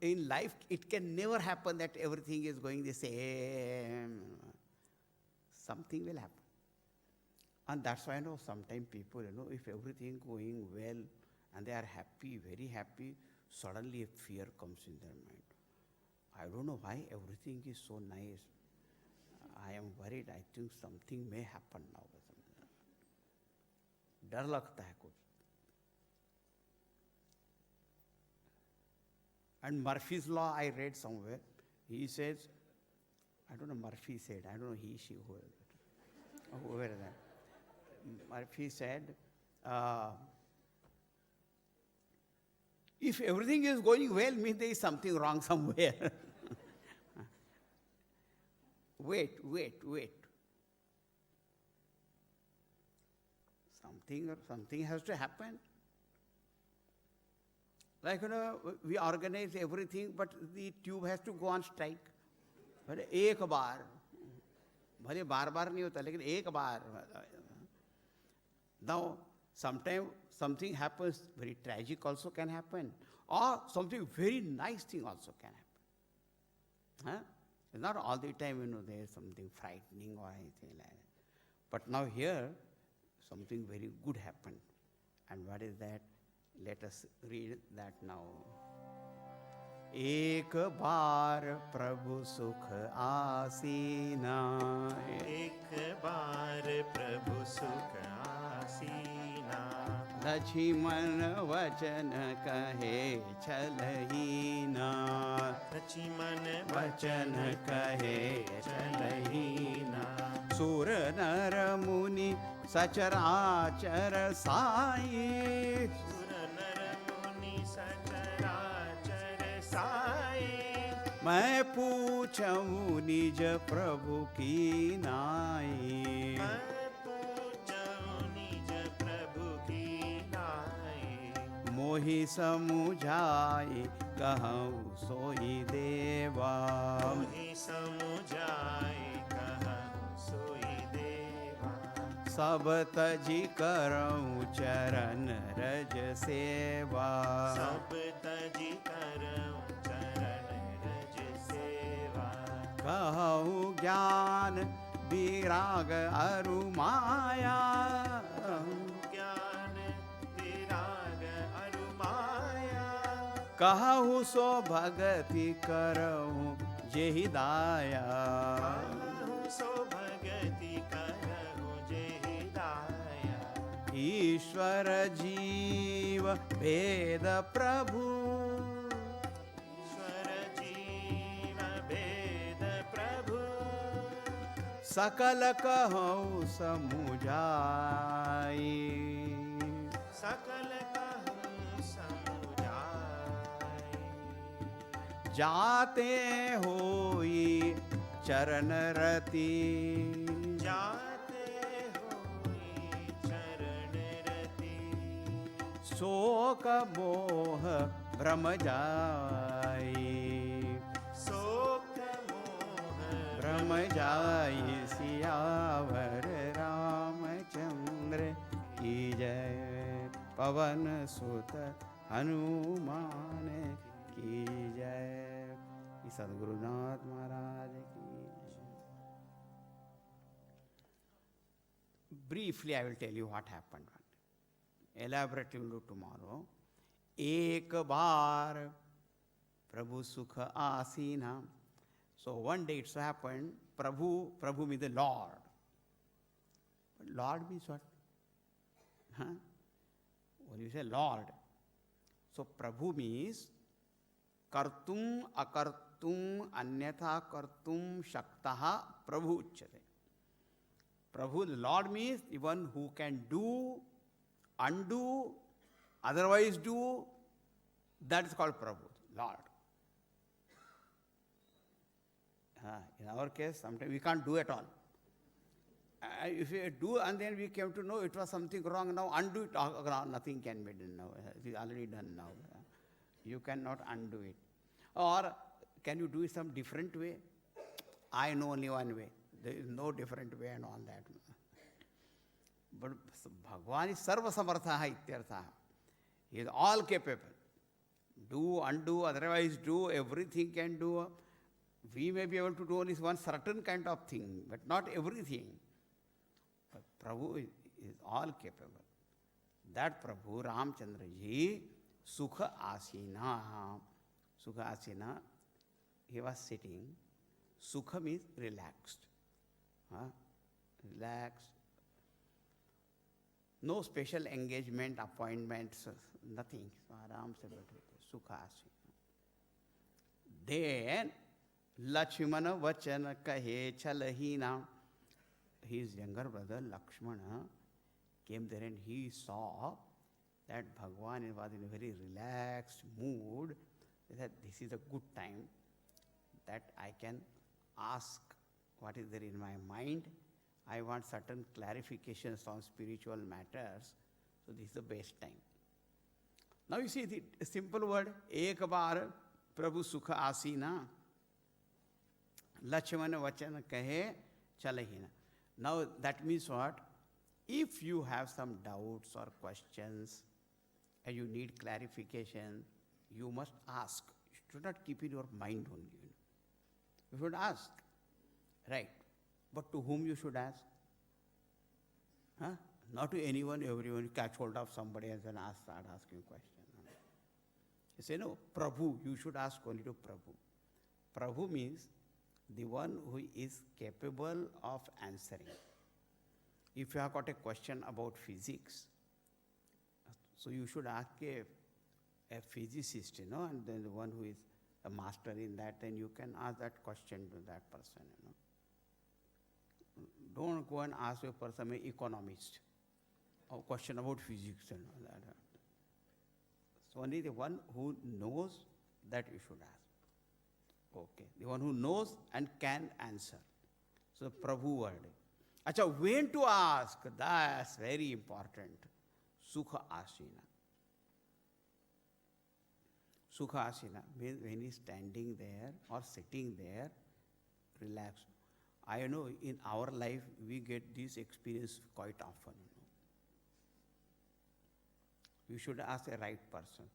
in life, it can never happen that everything is going the same. Something will happen. And that's why sometimes people, if everything going well and they are happy, very happy, suddenly a fear comes in their mind. I don't know why everything is so nice. I am worried. I think something may happen now. डर लगता है कुछ. And Murphy's law I read somewhere. He says, I don't know, Murphy said, I don't know, he, she, whoever that. Murphy said, if everything is going well, means there is something wrong somewhere. Wait. Something has to happen. Like, we organize everything, but the tube has to go on strike. But एक बार, भले बार नहीं होता, लेकिन एक बार. Now, sometimes something happens, very tragic also can happen, or something very nice thing also can happen. It's not all the time, there is something frightening or anything like that. But now here, something very good happened. And what is that? Let us read that now. एक बार प्रभु सुख आसीना. एक बार प्रभु सुख आसीना. लक्ष्मण वचन कहे छलहीना. लक्ष्मण वचन कहे छलहीना. सुर नर मुनि सचराचर साई. सुर नर मुनि सचराचर साई. मैं पूछूं निज प्रभु की नाई. मैं पूछूं निज प्रभु की नाई. मोहि समुझाई कहूँ सोई देवा. मोहि समुझाई सोई देवा. सब तजी करऊं चरण रज सेवा. सब तजी करऊं चरण रज सेवा. कहूँ ज्ञान विराग अरु माया. ज्ञान विराग अरु माया. कहूँ सो भगति करऊं जेहि दाया. सो भगति करहु जेहि दाया. ईश्वर जीव भेद प्रभु. ईश्वर जीव भेद प्रभु. सकल कहूँ समुझाई। सकल कहूँ समुझाई। जाते होई चरण रति, जाते होई चरण रति। शोक मोह भ्रम जाई। शोक मोह भ्रम जाई सियावर रामचंद्र की जय। पवन सुत हनुमान की जय। सद्गुरुनाथ महाराज की जय। Briefly, I will tell you what happened. Elaborately we'll do tomorrow. एक बार प्रभु सुख आसीना. So one day it so happened, Prabhu means the Lord. But Lord means what? Huh? When you say Lord, so Prabhu means kartum akartum anyatha kartum shaktaha Prabhu uchyate. Prabhu, the Lord means the one who can do, undo, otherwise do. That is called Prabhu, Lord. In our case, sometimes we can't do at all. If we do and then we came to know it was something wrong, now undo it, nothing can be done now. It is already done now. You cannot undo it. Or can you do it some different way? I know only one way. There is no different way and all that. But Bhagavan is sarva samartha ityartha. He is all capable. Do, undo, otherwise do, everything can do. We may be able to do only one certain kind of thing, but not everything. But Prabhu is all capable. That Prabhu, Ramchandra ji, Sukha Asina. Sukha Asina, he was sitting. Sukha means relaxed. Relaxed. No special engagement, appointments, nothing. So Aram se Sukha Asina. Then, Lakshmana Vachana Kahe Chalahina. His younger brother Lakshmana came there and he saw that Bhagavan was in a very relaxed mood. He said, this is a good time that I can ask what is there in my mind. I want certain clarifications on spiritual matters. So this is the best time. Now you see the simple word, Ek bar Prabhu Sukha Asina. Lakshmana Vachana Kahe Chalahina. Now that means what? If you have some doubts or questions and you need clarification, you must ask. You should not keep in your mind only. You should ask. Right. But to whom you should ask? Not to anyone, everyone. You catch hold of somebody else and start asking questions. You say, no, Prabhu. You should ask only to Prabhu. Prabhu means the one who is capable of answering. If you have got a question about physics, so you should ask a physicist, and then the one who is a master in that, then you can ask that question to that person, Don't go and ask a person, an economist, a question about physics and all that. So only the one who knows that you should ask. Okay, the one who knows and can answer. So Prabhu word. Acha, when to ask? That's very important. Sukha Asina. Sukha Asina means when he's standing there or sitting there, relaxed. I know in our life we get this experience quite often. You should ask the right person.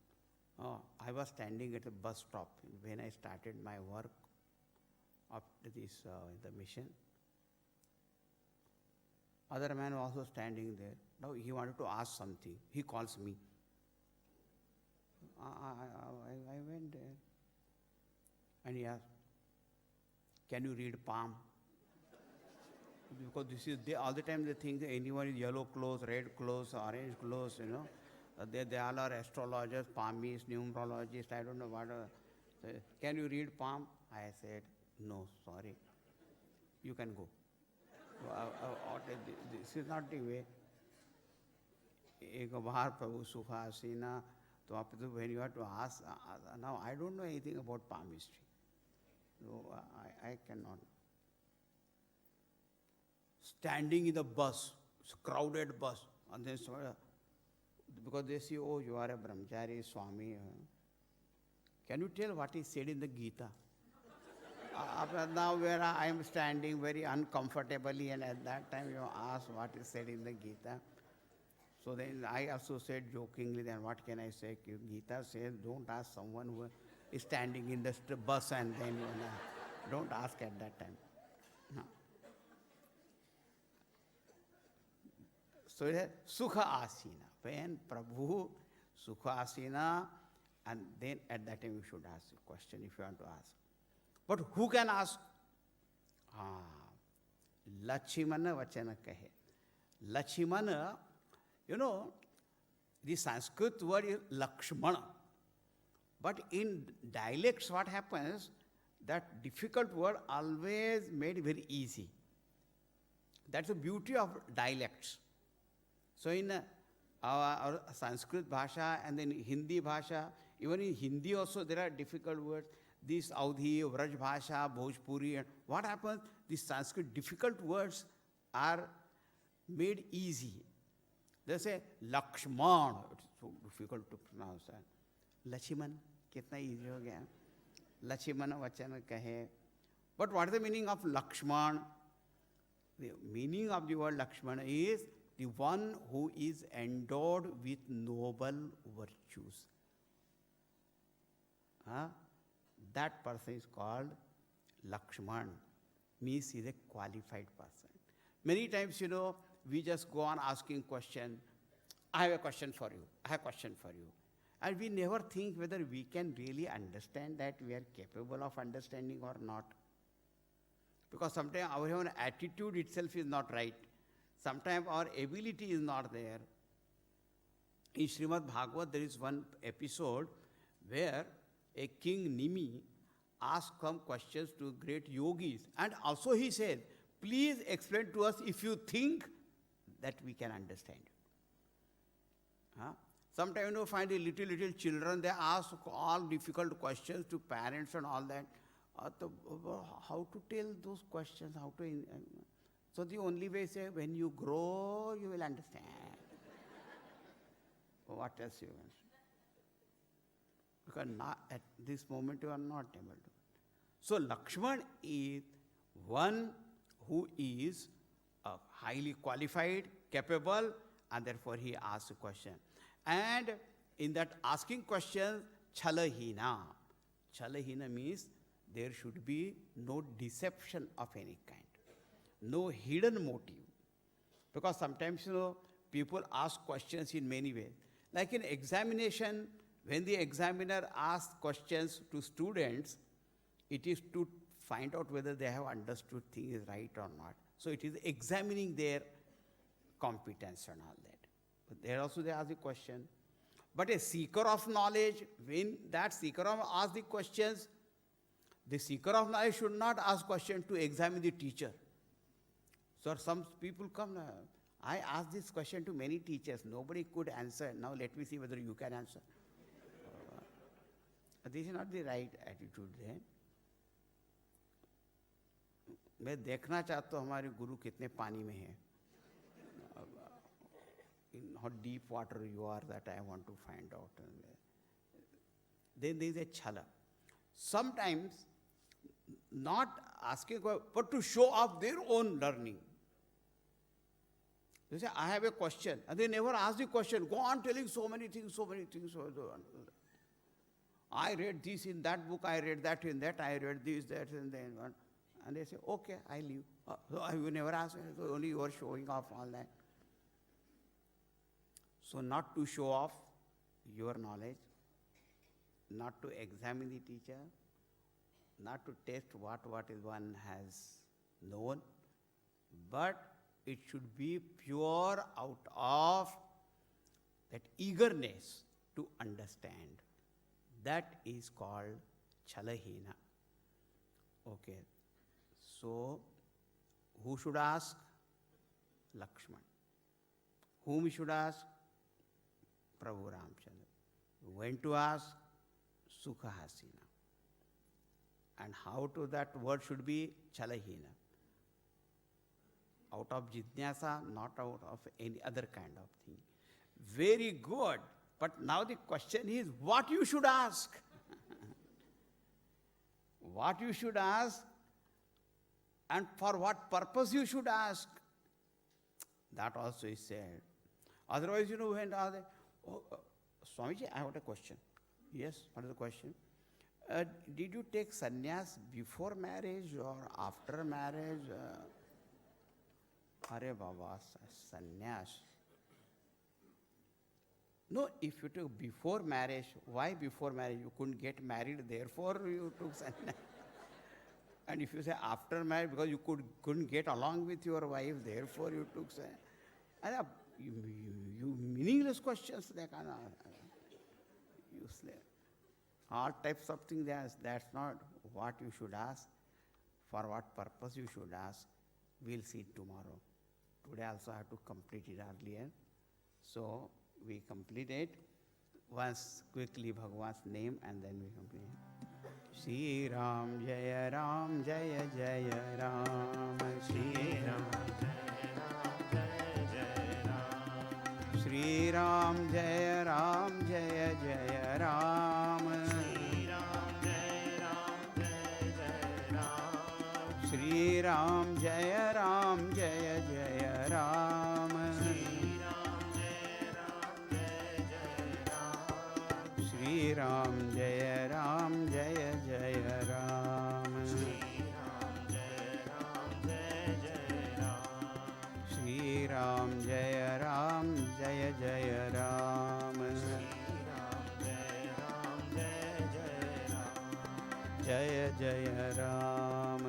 I was standing at a bus stop when I started my work up to this the mission. Other man was also standing there. Now he wanted to ask something. He calls me. I went there. And he asked, can you read palm? Because this is, all the time they think that anyone is yellow clothes, red clothes, orange clothes, They all are astrologers, palmists, numerologists, I don't know what. Can you read palm? I said, no, sorry. You can go. This is not the way. एक बार प्रभु सुख आसीना तो आप तो when you have to ask now I don't know anything about palmistry, so I cannot. Standing in the bus, it's a crowded bus, and then because they say, oh, you are a brahmachari, Swami. Can you tell what is said in the Gita? Now where I am standing very uncomfortably, and at that time you ask what is said in the Gita. So then I also said jokingly, then what can I say? Gita says, don't ask someone who is standing in the bus and then don't ask at that time. No. So it is Sukha Asina. When Prabhu Sukha Asina, and then at that time you should ask a question if you want to ask. But who can ask? Lachimana Vachana Kahe. Lachimana, you know, the Sanskrit word is Lakshmana. But in dialects, what happens, that difficult word always made very easy. That's the beauty of dialects. So in our Sanskrit bhasha and then Hindi bhasha, even in Hindi also there are difficult words. This Audhi, Vraj bhasha, Bhojpuri, and what happens? These Sanskrit difficult words are made easy. They say Lakshman, it's so difficult to pronounce that. Lachiman, kitna easy ho gaya. Lachimana vachana kahe. But what is the meaning of Lakshman? The meaning of the word Lakshmana is the one who is endowed with noble virtues. That person is called Lakshman, means he is a qualified person. Many times, you know, we just go on asking questions. I have a question for you. I have a question for you. And we never think whether we can really understand that we are capable of understanding or not. Because sometimes our own attitude itself is not right. Sometimes our ability is not there. In Srimad Bhagavad, there is one episode where a king Nimi asked some questions to great yogis. And also he said, please explain to us if you think that we can understand. Sometimes, you know, find a little children, they ask all difficult questions to parents and all that. How to tell those questions, how to... So the only way is say, when you grow, you will understand. What else you want? Because not, at this moment you are not able to. So Lakshman is one who is highly qualified, capable, and therefore he asks a question. And in that asking questions, Chalahina. Chalahina means there should be no deception of any kind, no hidden motive. Because sometimes, you know, people ask questions in many ways. Like in examination, when the examiner asks questions to students, it is to find out whether they have understood things right or not. So it is examining their competence and all that. But there also they ask the question. But a seeker of knowledge, when that seeker asks the questions, the seeker of knowledge should not ask questions to examine the teacher. So some people come, I asked this question to many teachers, nobody could answer. Now let me see whether you can answer. This is not the right attitude then. मैं देखना चाहता हूँ हमारे गुरु कितने पानी में हैं. In how deep water you are, that I want to find out. Then there is a chala. Sometimes not asking, but to show off their own learning. They say, I have a question. And they never ask the question. Go on telling so many things. I read this in that book, I read that in that, I read this, that, and then one. And they say, okay, I leave. So I will never ask, so only you are showing off all that. So not to show off your knowledge, not to examine the teacher, not to test what is one has known, but it should be pure out of that eagerness to understand. That is called Chalahina. Okay. So, who should ask? Lakshman. Whom we should ask? Prabhu Ramchandra. When to ask? Sukhahasina. And how to that word should be? Chalahina. Out of jitnyasa, not out of any other kind of thing. Very good. But now the question is, what you should ask? What you should ask and for what purpose you should ask. That also is said. Otherwise, when are they? Oh, Swamiji, I have a question. Yes, what is the question? Did you take sannyas before marriage or after marriage? Are Baba, sannyas. No, if you took before marriage, why before marriage? You couldn't get married, therefore you took sannyas. And if you say after marriage, because you couldn't get along with your wife, therefore you took sannyas. You meaningless questions, they can useless. All types of things, that's not what you should ask. For what purpose you should ask, we'll see tomorrow. Today also I have to complete it earlier. So we complete it. Once quickly Bhagwan's name and then we complete it. Shri Ram Jaya Ram Jaya Jaya Ram Shri Ram Shri Ram Jaya Ram Jaya Jaya Ram Shri Ram Jaya Ram Jaya Jaya Ram Shri Ram Jaya Ram Jaya Jaya Ram Shri Ram Jaya Ram Jaya Jaya Ram Jaya Jaya Ram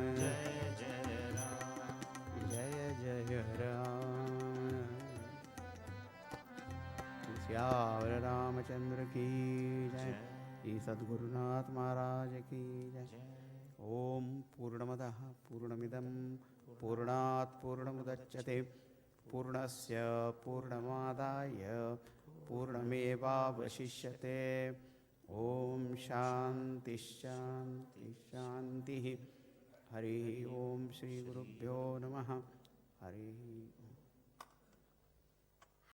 Jaya Jaya Ram Syavar Ramachandra ki jai Shri Sadgurunath Maharaj ki jai Om Purnamadah Purnamidam Purnat Purnamudachyate Purnasya Purnamadaya Purnameva Vashishyate Om Shanti Shanti Shanti Hari Om Shri Gurubhyo Namaha Hari